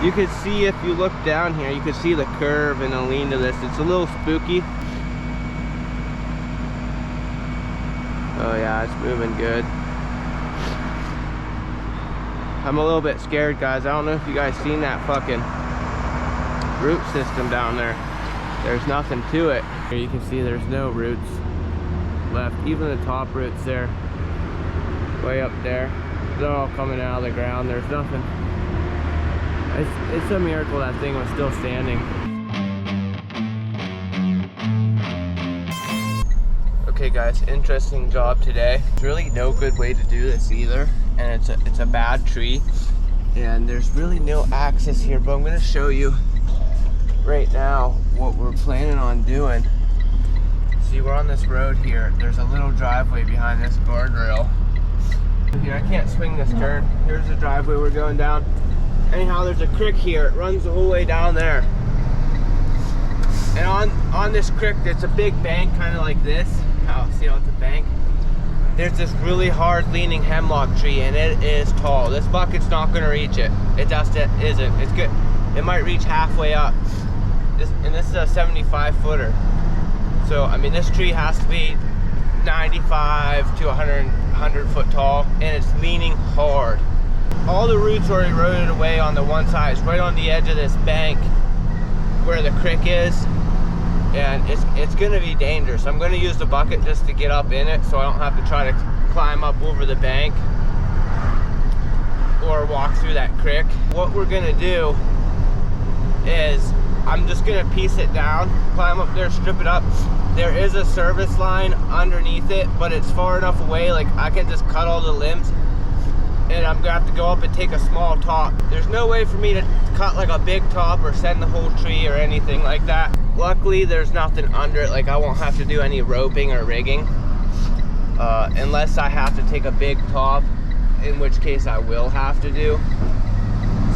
You could see, if you look down here, you could see the curve and the lean to this. It's a little spooky. Oh yeah, it's moving good. I'm a little bit scared, guys. I don't know if you guys seen that fucking root system down there. There's nothing to it. Here you can see there's no roots left. Even the top roots there, way up there, they're all coming out of the ground. There's nothing. It's a miracle that thing was still standing. Okay guys, interesting job today. There's really no good way to do this either, and it's a bad tree, and there's really no access here, but I'm going to show you right now what we're planning on doing. See, we're on this road here. There's a little driveway behind this guardrail. Here, I can't swing this turn. Here's the driveway we're going down. Anyhow, there's a creek here. It runs the whole way down there. And on this creek, there's a big bank, kind of like this. Oh, see how it's a bank? There's this really hard leaning hemlock tree, and it is tall. This bucket's not going to reach it. It just isn't. It's good. It might reach halfway up. And this is a 75 footer. So, I mean, this tree has to be 95 to 100 foot tall, and it's leaning hard. All the roots are eroded away on the one side. It's right on the edge of this bank where the creek is, and it's going to be dangerous. I'm going to use the bucket just to get up in it, so I don't have to try to climb up over the bank or walk through that creek. What we're going to do is I'm just going to piece it down, climb up there, strip it up. There is a service line underneath it, but it's far enough away, like I can just cut all the limbs, and I'm gonna have to go up and take a small top. There's no way for me to cut like a big top or send the whole tree or anything like that. Luckily, there's nothing under it, like I won't have to do any roping or rigging, unless I have to take a big top, in which case I will have to do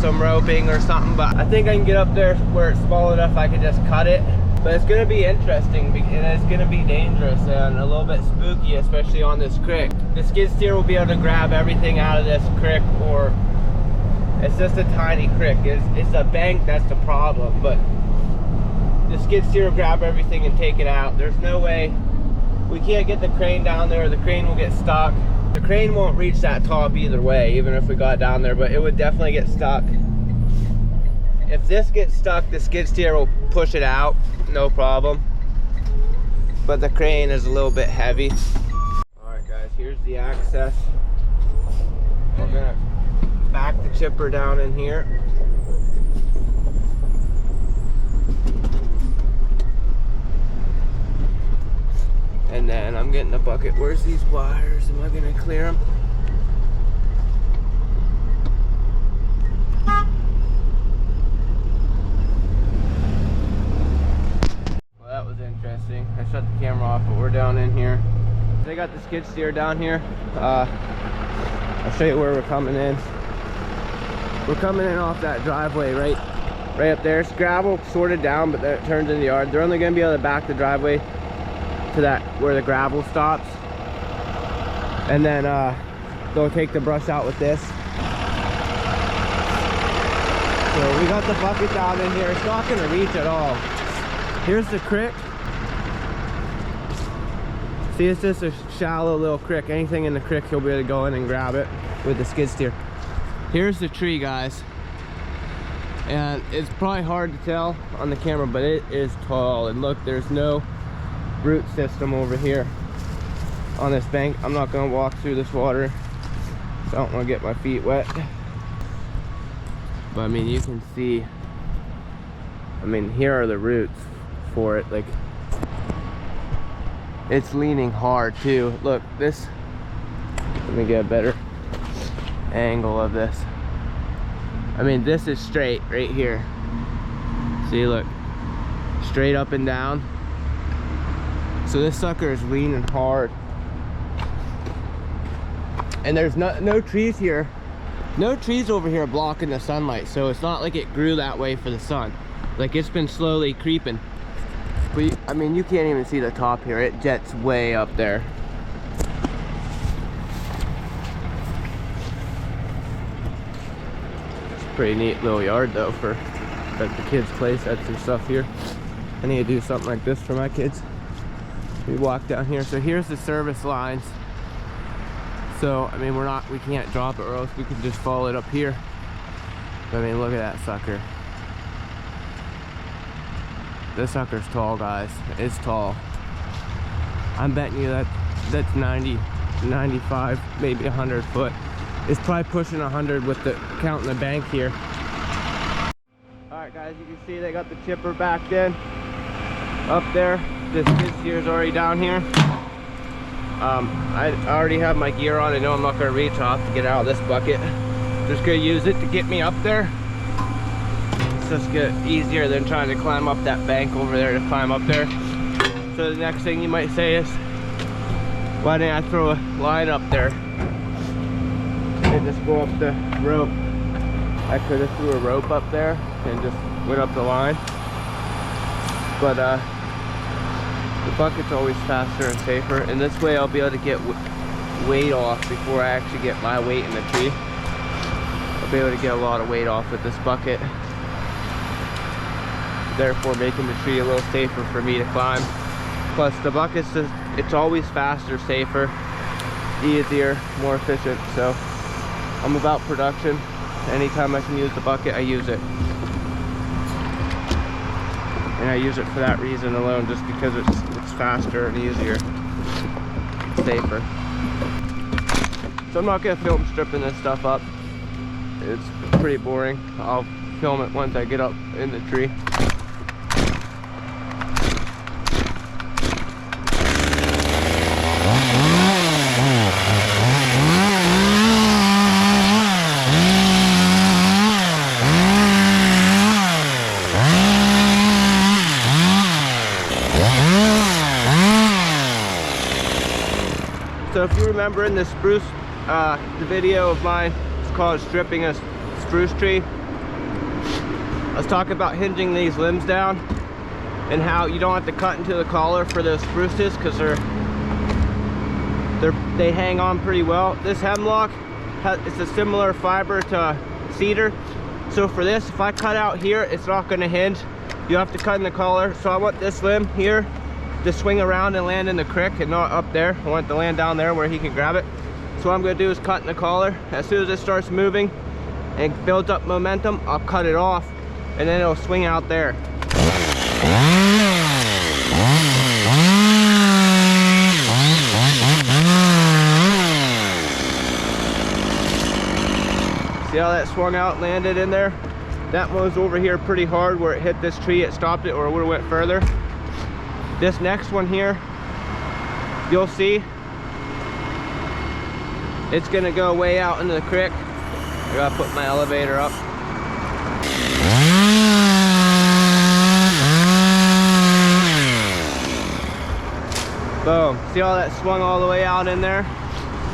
some roping or something. But I think I can get up there where it's small enough I can just cut it. But it's going to be interesting, and it's going to be dangerous and a little bit spooky, especially on this creek. The skid steer will be able to grab everything out of this creek, or it's just a tiny creek. It's a bank that's the problem, but the skid steer will grab everything and take it out. There's no way, we can't get the crane down there, or the crane will get stuck. The crane won't reach that top either way, even if we got down there, but it would definitely get stuck. If this gets stuck, the skid steer will push it out, no problem. But the crane is a little bit heavy. Alright guys, here's the access. We're gonna back the chipper down in here. And then I'm getting the bucket. Where's these wires? Am I gonna clear them? Interesting. I shut the camera off, but we're down in here. They got the skid steer down here. I'll show you where we're coming in. We're coming in off that driveway right up there. It's gravel sorted down, but then it turns in the yard. They're only going to be able to back the driveway to that where the gravel stops, and then they'll take the brush out with this. So we got the bucket down in here. It's not going to reach at all. Here's the creek. See, it's just a shallow little creek. Anything in the creek, he'll be able to go in and grab it with the skid steer. Here's the tree, guys. And it's probably hard to tell on the camera, but it is tall. And look, there's no root system over here on this bank. I'm not gonna walk through this water, so I don't wanna get my feet wet. But I mean, you can see, I mean, here are the roots for it. Like, it's leaning hard too. Look, this, let me get a better angle of this. I mean, this is straight right here. See, look, straight up and down. So this sucker is leaning hard. And there's no trees here. No trees over here blocking the sunlight, so it's not like it grew that way for the sun. Like, it's been slowly creeping. But I mean, you can't even see the top here. It jets way up there. Pretty neat little yard though for that the kids play sets and stuff here. I need to do something like this for my kids. We walk down here. So here's the service lines. So I mean we can't drop it, or else we can just follow it up here. But, I mean, look at that sucker. This sucker's tall, guys. It's tall. I'm betting you that's 90, 95, maybe 100 foot. It's probably pushing 100 with the counting the bank here. Alright guys, you can see they got the chipper backed in up there. This skid steer's already down here. I already have my gear on. I know I'm not going to reach. I'll have to get out of this bucket. Just going to use it to get me up there. It's just get easier than trying to climb up that bank over there to climb up there. So the next thing you might say is, why didn't I throw a line up there and just go up the rope? I could have threw a rope up there and just went up the line. But the bucket's always faster and safer, and this way I'll be able to get weight off before I actually get my weight in the tree. I'll be able to get a lot of weight off with this bucket, therefore making the tree a little safer for me to climb. Plus the bucket's just, it's always faster, safer, easier, more efficient. So I'm about production. Anytime I can use the bucket, I use it. And I use it for that reason alone, just because it's faster and easier, safer. So I'm not gonna film stripping this stuff up. It's pretty boring. I'll film it once I get up in the tree. So if you remember in the spruce, the video of mine, it's called stripping a spruce tree. I was talking about hinging these limbs down and how you don't have to cut into the collar for those spruces because they hang on pretty well. This hemlock it's a similar fiber to cedar. So for this, if I cut out here, it's not going to hinge. You have to cut in the collar. So I want this limb here to swing around and land in the creek and not up there. I want it to land down there where he can grab it. So what I'm going to do is cut in the collar. As soon as it starts moving and builds up momentum, I'll cut it off and then it'll swing out there. See how that swung out, landed in there? That one was over here pretty hard where it hit this tree, it stopped it, or it would have went further. This next one here, you'll see, it's gonna go way out into the creek. I gotta put my elevator up. Boom, see how that swung all the way out in there?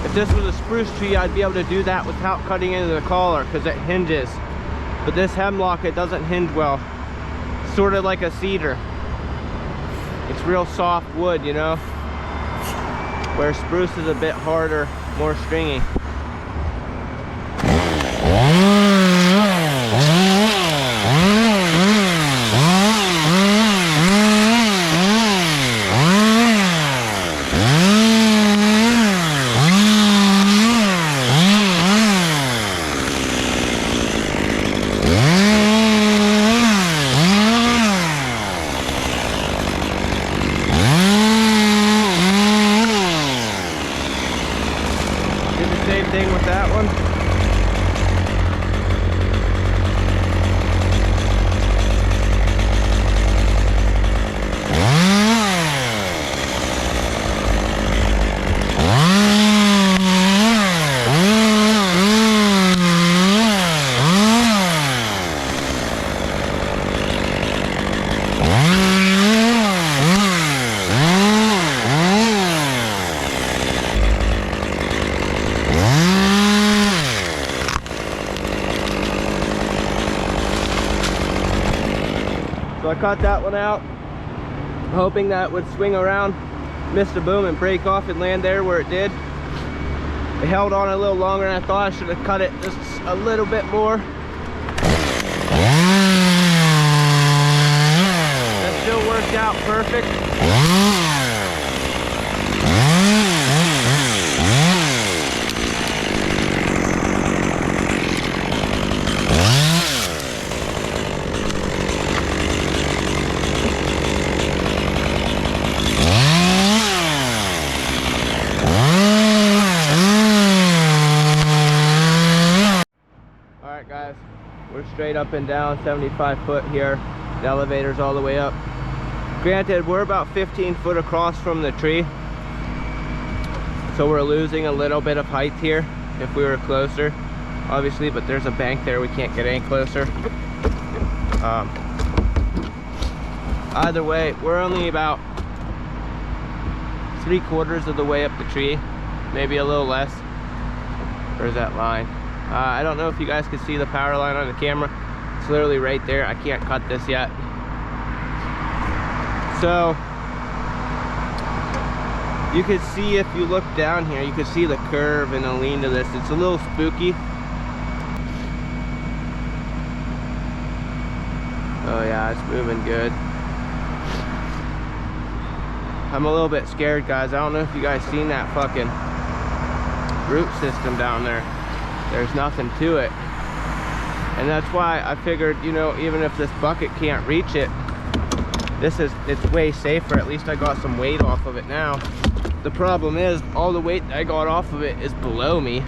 If this was a spruce tree, I'd be able to do that without cutting into the collar because it hinges. But this hemlock, it doesn't hinge well. Sort of like a cedar. It's real soft wood, you know, where spruce is a bit harder, more stringy. Same thing with that one. So I cut that one out, hoping that it would swing around, miss the boom and break off and land there where it did. It held on a little longer than I thought. I should have cut it just a little bit more. That still worked out perfect. Alright guys, we're straight up and down 75 foot here. The elevator's all the way up. Granted, we're about 15 foot across from the tree, so we're losing a little bit of height here if we were closer, obviously, but there's a bank there, we can't get any closer. Either way, we're only about 3/4 of the way up the tree, maybe a little less. Where's that line? I don't know if you guys can see the power line on the camera. It's literally right there. I can't cut this yet. So you could see, if you look down here, you could see the curve and the lean to this. It's a little spooky. Oh yeah, it's moving good. I'm a little bit scared, guys. I don't know if you guys seen that fucking root system down there. There's nothing to it. And that's why I figured, you know, even if this bucket can't reach it, it's way safer. At least I got some weight off of it now. The problem is, all the weight I got off of it is below me.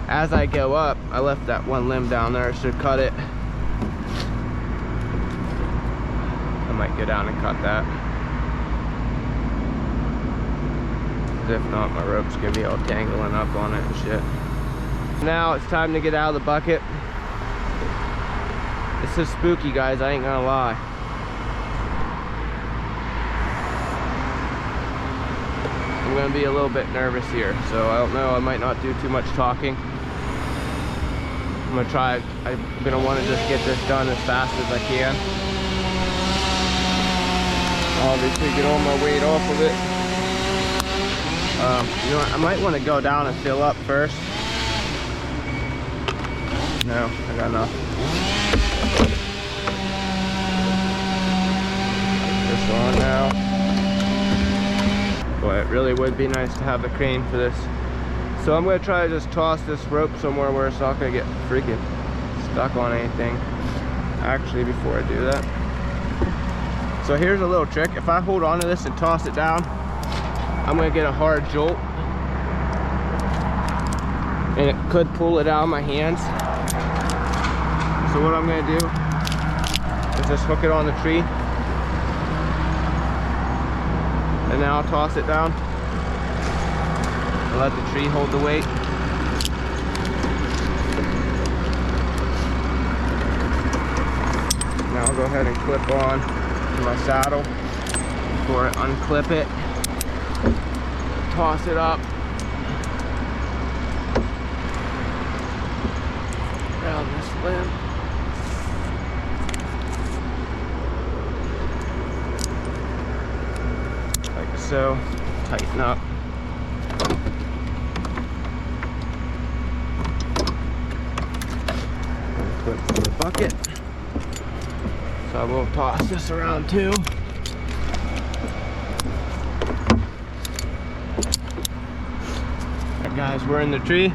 As I go up, I left that one limb down there. I should cut it. I might go down and cut that. If not, my rope's gonna be all tangling up on it and shit. Now it's time to get out of the bucket. It's so spooky, guys, I ain't gonna lie. I'm gonna be a little bit nervous here, so I don't know, I might not do too much talking. I'm gonna try, I'm gonna wanna just get this done as fast as I can. Obviously get all my weight off of it. You know what, I might want to go down and fill up first. No, I got enough. Put this on now. Boy, it really would be nice to have the crane for this. So I'm going to try to just toss this rope somewhere where it's not going to get freaking stuck on anything. Actually, before I do that. So here's a little trick. If I hold on to this and toss it down, I'm going to get a hard jolt. And it could pull it out of my hands. So what I'm going to do is just hook it on the tree. And now I'll toss it down. And let the tree hold the weight. Now I'll go ahead and clip on to my saddle before I unclip it. Toss it up. Around this limb. Like so. Tighten up. Clip from the bucket. So I will toss this around too. Alright guys, we're in the tree.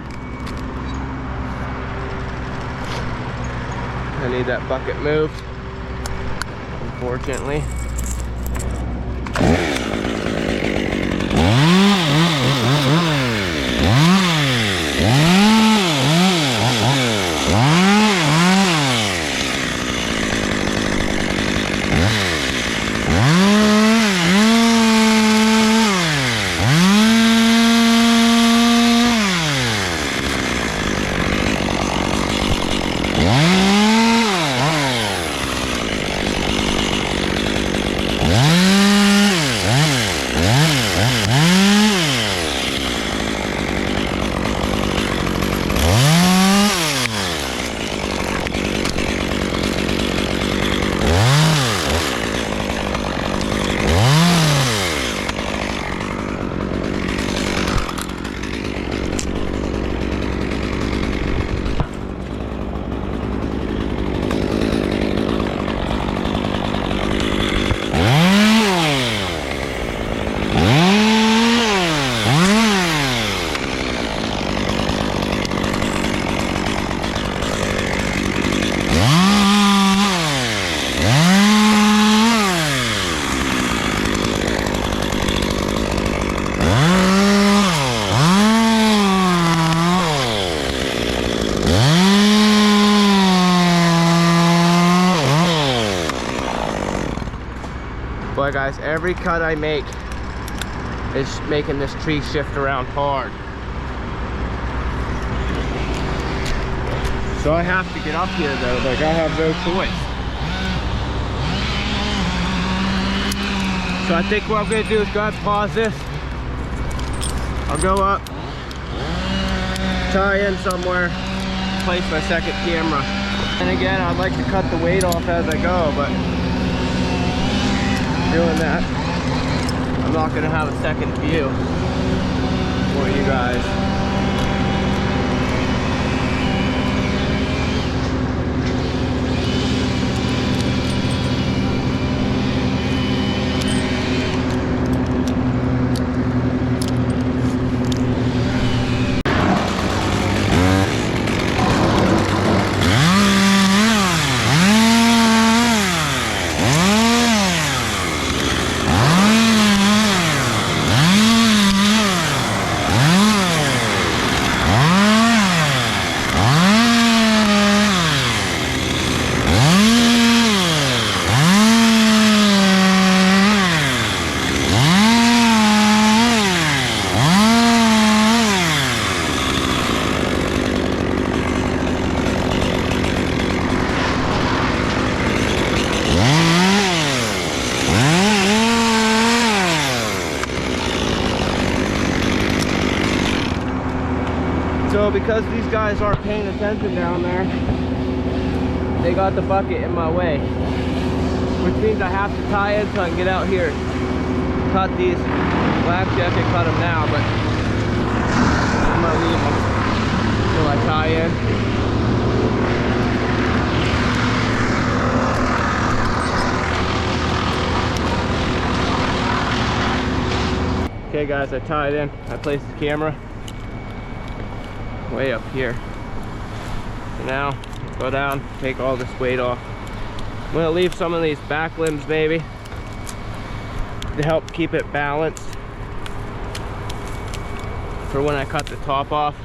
I need that bucket moved, unfortunately. guys, every cut I make is making this tree shift around hard. So I have to get up here though, like I have no choice. So I think what I'm gonna do is go ahead and pause this. I'll go up, tie in somewhere, place my second camera. And again, I'd like to cut the weight off as I go, but doing that, I'm not gonna have a second view for you guys. So because these guys aren't paying attention down there, they got the bucket in my way, which means I have to tie in so I can get out here, cut these. Well, actually I can cut them now, but I'm gonna leave them until I tie in. Okay guys, I tied in. I placed the camera way up here. So now, go down, take all this weight off. I'm gonna leave some of these back limbs maybe to help keep it balanced for when I cut the top off.